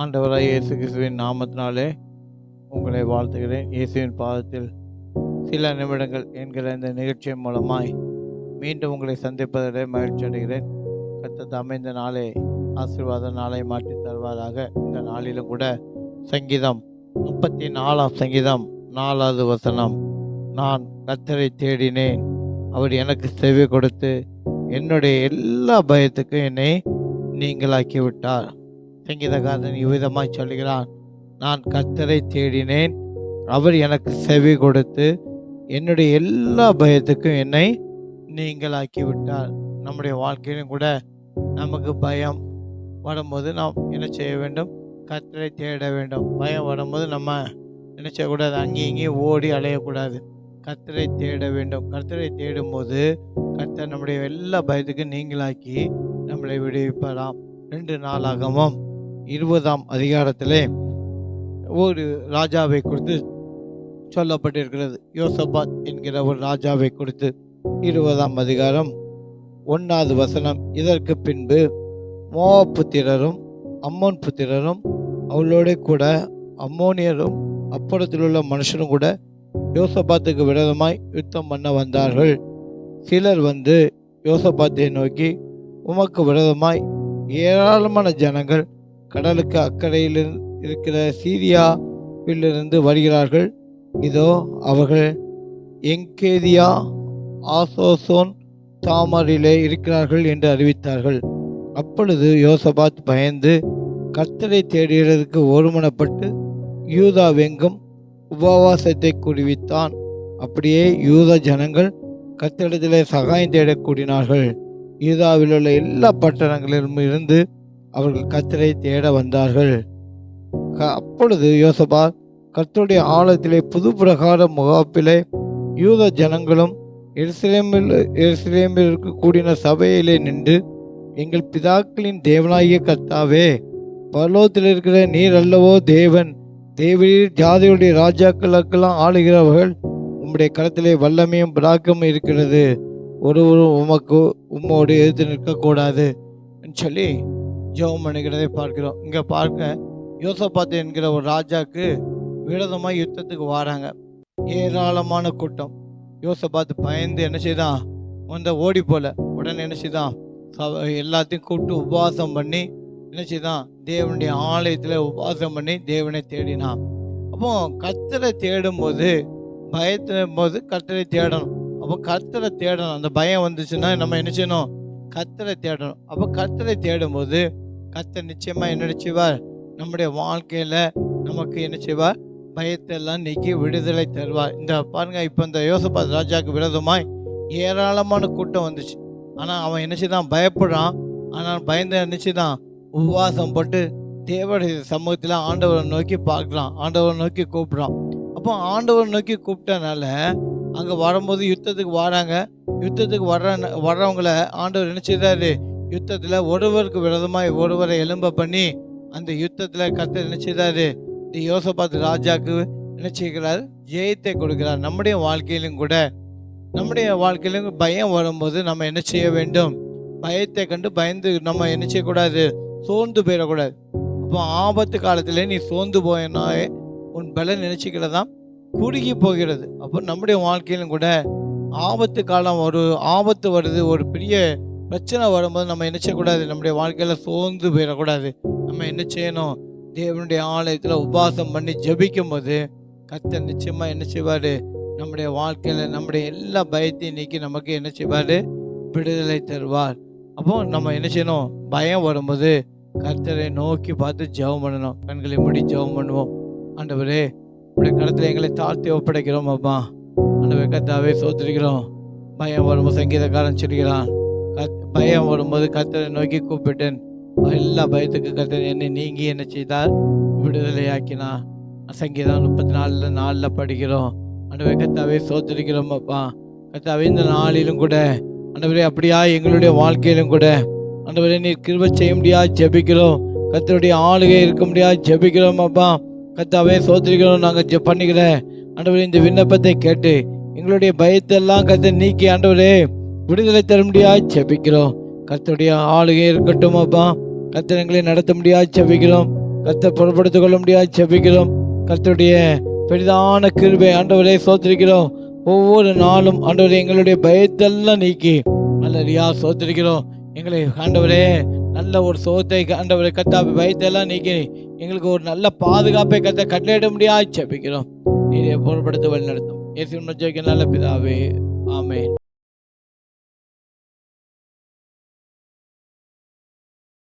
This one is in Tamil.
ஆண்டவராய் இயேசு கிறிஸ்துவின் நாமத்தினாலே உங்களை வாழ்த்துகிறேன். இயேசுவின் பாதத்தில் சில நிமிடங்கள் என்கிற இந்த நிகழ்ச்சியின் மூலமாய் மீண்டும் உங்களை சந்திப்பதில் மகிழ்ச்சி அடைகிறேன். கர்த்தர் தாமே இந்த நாளை ஆசீர்வாத நாளை மாற்றி தருவாராக. இந்த நாளிலும் கூட சங்கீதம் 34 சங்கீதம் 4வது வசனம், நான் கர்த்தரை தேடினேன், அவர் எனக்கு செவி கொடுத்து என்னுடைய எல்லா பயத்துக்கும் என்னை நீங்களாக்கி விட்டார். சங்கீதக்காரன் இவ்விதமாய் சொல்கிறான், நான் கர்த்தரை தேடினேன், அவர் எனக்கு செவி கொடுத்து என்னுடைய எல்லா பயத்துக்கும் என்னை நீங்களாக்கி விட்டார். நம்முடைய வாழ்க்கையிலும் கூட நமக்கு பயம் வரும்போது நாம் என்ன செய்ய வேண்டும்? கர்த்தரை தேட வேண்டும். பயம் வரும்போது நம்ம என்ன செய்யக்கூடாது? அங்கேயும் இங்கேயும் ஓடி அலையக்கூடாது. கர்த்தரை தேட வேண்டும். கர்த்தரை தேடும்போது கர்த்தர் நம்முடைய எல்லா பயத்துக்கும் நீங்களாக்கி நம்மளை விடுவிப்பாராம். 2 நாளாகமம் 20ஆம் அதிகாரத்திலே ஒரு ராஜாவை குறித்து சொல்லப்பட்டிருக்கிறது. யோசபாத் என்கிற ஒரு ராஜாவை குறித்து 20ஆம் அதிகாரம் 1வது வசனம், இதற்கு பின்பு மோவாப் புத்திரரும் அம்மோன் புத்திரரும் அவளோட கூட அம்மோனியரும் அப்புறத்தில் உள்ள மனுஷரும் கூட யோசபாத்துக்கு விரோதமாய் யுத்தம் பண்ண வந்தார்கள். சிலர் வந்து யோசபாத்தை நோக்கி, உமக்கு விரோதமாய் ஏராளமான ஜனங்கள் கடலுக்கு அக்கறையில் இருக்கிற சீரியாவிலிருந்து வருகிறார்கள். இதோ அவர்கள் எங்கேதியா ஆசோசோன் தாமரிலே இருக்கிறார்கள் என்று அறிவித்தார்கள். அப்பொழுது யோசபாத் பயந்து கர்த்தரை தேடுகிறதுக்கு ஒருமனப்பட்டு யூதாவெங்கும் உபவாசத்தை குடிவித்தான். அப்படியே யூதா ஜனங்கள் கர்த்தரிடத்திலே சகாயம் தேட கூடினார்கள். யூதாவில் உள்ள எல்லா பட்டணங்களிலும் இருந்து அவர்கள் கர்த்தரை தேட வந்தார்கள். அப்பொழுது யோசபாத் கர்த்தருடைய ஆலயத்திலே புது பிரகார முகாப்பிலே யூத ஜனங்களும் எருசலேமில் கூடின சபையிலே நின்று, எங்கள் பிதாக்களின் தேவனாகிய கர்த்தாவே, பரலோகத்தில் இருக்கிற நீர் அல்லவோ தேவன், தேவரீர் ஜாதியுடைய ராஜாக்களுக்கெல்லாம் ஆளுகிறவர்கள், உம்முடைய கரத்திலே வல்லமையும் பராக்கிரமும் இருக்கிறது, ஒருவரும் உம்மோடு எதிர்த்து நிற்கக்கூடாது சொல்லி ஜெபம் பண்ணுகிறதை பார்க்கிறோம். இங்கே பார்க்க யோசபாத் என்கிற ஒரு ராஜாக்கு விரோதமாக யுத்தத்துக்கு வராங்க. ஏராளமான கூட்டம். யோசபாத் பயந்து என்ன செய்தான்? ஓடி போல. உடனே என்ன செய்தான்? எல்லாத்தையும் கூப்பிட்டு உபவாசம் பண்ணி என்ன செய்தான்? தேவனுடைய ஆலயத்தில் உபவாசம் பண்ணி தேவனை தேடினான். அப்போ கர்த்தரை தேடும் போது, பயத்தின் போது கர்த்தரை தேடணும். அப்போ கர்த்தரை தேடணும். அந்த பயம் வந்துச்சுன்னா நம்ம என்ன செய்யணும்? கர்த்தரை தேடணும். அப்போ கர்த்தரை தேடும் போது கர்த்தர் நிச்சயமா என்ன செய்வார்? நம்முடைய வாழ்க்கையில நமக்கு என்ன செய்வார்? பயத்தை எல்லாம் நீக்கி விடுதலை தருவார். இந்த பாருங்க, இப்போ இந்த யோசபாத் ராஜாவுக்கு விரோதமாய் ஏராளமான கூட்டம் வந்துச்சு. ஆனால் அவன் என்ன செய்தான்? பயப்படுறான். ஆனால் பயந்து நினைச்சுதான் உபவாசம் போட்டு தேவனுடைய சமூகத்தில் ஆண்டவரை நோக்கி பார்க்குறான், ஆண்டவரை நோக்கி கூப்பிட்றான். அப்போ ஆண்டவரை நோக்கி கூப்பிட்டனால அங்கே வரும்போது யுத்தத்துக்கு வராங்க. யுத்தத்துக்கு வர்றவங்கள ஆண்டவர் என்ன செய்தாரு? யுத்தத்தில் ஒருவருக்கு விரோதமாய் ஒருவரை எலும்ப பண்ணி அந்த யுத்தத்தில் கர்த்தர் என்ன செய்தாரு? இந்த யோசபாத் ராஜாக்கு என்ன செய்கிறார்? ஜெயத்தை கொடுக்கிறார். நம்முடைய வாழ்க்கையிலும் கூட பயம் வரும்போது நம்ம என்ன செய்ய வேண்டும்? பயத்தை கண்டு பயந்து நம்ம என்ன செய்யக்கூடாது? சோர்ந்து போயிடக்கூடாது. அப்போ ஆபத்து காலத்தில் நீ சோர்ந்து போயினாயே உன் பலன் நினைச்சிக்கிறதா குறுகி போகிறது. அப்போ நம்முடைய வாழ்க்கையிலும் கூட ஆபத்து காலம், ஒரு ஆபத்து வருது, ஒரு பெரிய பிரச்சனை வரும்போது நம்ம என்ன செய்யக்கூடாது? நம்முடைய வாழ்க்கையில் சோர்ந்து போயிடக்கூடாது. நம்ம என்ன செய்யணும்? தேவனுடைய ஆலயத்தில் உபவாசம் பண்ணி ஜெபிக்கும் போது கர்த்தர் நிச்சயமாக என்ன செய்வார்? நம்முடைய வாழ்க்கையில் நம்முடைய எல்லா பயத்தையும் நீக்கி நமக்கு என்ன செய்வார்? விடுதலை தருவார். அப்போ நம்ம என்ன செய்யணும்? பயம் வரும்போது கர்த்தரை நோக்கி பார்த்து ஜெபம் பண்ணணும். கண்களை மூடி ஜெபம் பண்ணுவோம். ஆண்டவரே, உடைய கருத்தில் எங்களை தாழ்த்தி ஒப்படைக்கிறோம். அப்பா ஆண்டவரே, கர்த்தாவே சோத்திரிக்கிறோம். பயம் வரும்போது சங்கீதக்காரன் சொல்கிறான், பயம் வரும்போது கர்த்தரை நோக்கி கூப்பிட்டேன், எல்லா பயத்துக்கு கர்த்தர் என்னை நீங்கி என்ன செய்தார்? விடுதலையாக்கினா. சங்கீதம் 34:4 படிக்கிறோம். ஆண்டவரே, கர்த்தாவே சோத்திரிக்கிறோம். அப்பா கர்த்தாவே, இந்த நாளிலும் கூட ஆண்டவரே அப்படியா எங்களுடைய வாழ்க்கையிலும் கூட ஆண்டவரே நீர் கிருபை செய்ய முடியாது ஜெபிக்கிறோம். கர்த்தருடைய ஆளுகை இருக்க முடியாது ஜெபிக்கிறோம். அப்பா கர்த்தாவே சோத்திரிக்கிறோம். நாங்கள் பண்ணிக்கிற ஆண்டவரே இந்த விண்ணப்பத்தை கேட்டு எங்களுடைய பயத்தெல்லாம் கர்த்தர் நீக்கி ஆண்டவரே விடுதலை தர முடியாது ஜெபிக்கிறோம். கர்த்தருடைய ஆளுகை இருக்கட்டும். அப்பா கர்த்தர் எங்களை நடத்த முடியாது ஜெபிக்கிறோம். கர்த்தர் பொருட்படுத்திக் கொள்ள முடியாது ஜெபிக்கிறோம். கர்த்தருடைய பெரிதான கிருபை ஆண்டவரே சோத்திரிக்கிறோம். ஒவ்வொரு நாளும் ஆண்டவரே எங்களுடைய பயத்தெல்லாம் நீக்கி அல்லையா சோத்திரிக்கிறோம். எங்களை ஆண்டவரே நல்ல ஒரு சோத்தை ஆண்டவரை கர்த்தாவை பயத்தெல்லாம் நீக்கி எங்களுக்கு ஒரு நல்ல பாதுகாப்பை கர்த்த கட்டளையிட முடியாது ஜெபிக்கிறோம். நீரை பொருட்படுத்த வழி நடத்தும். இயேசுவின் ஜெபிக்க நல்ல பிதாவே, ஆமென்.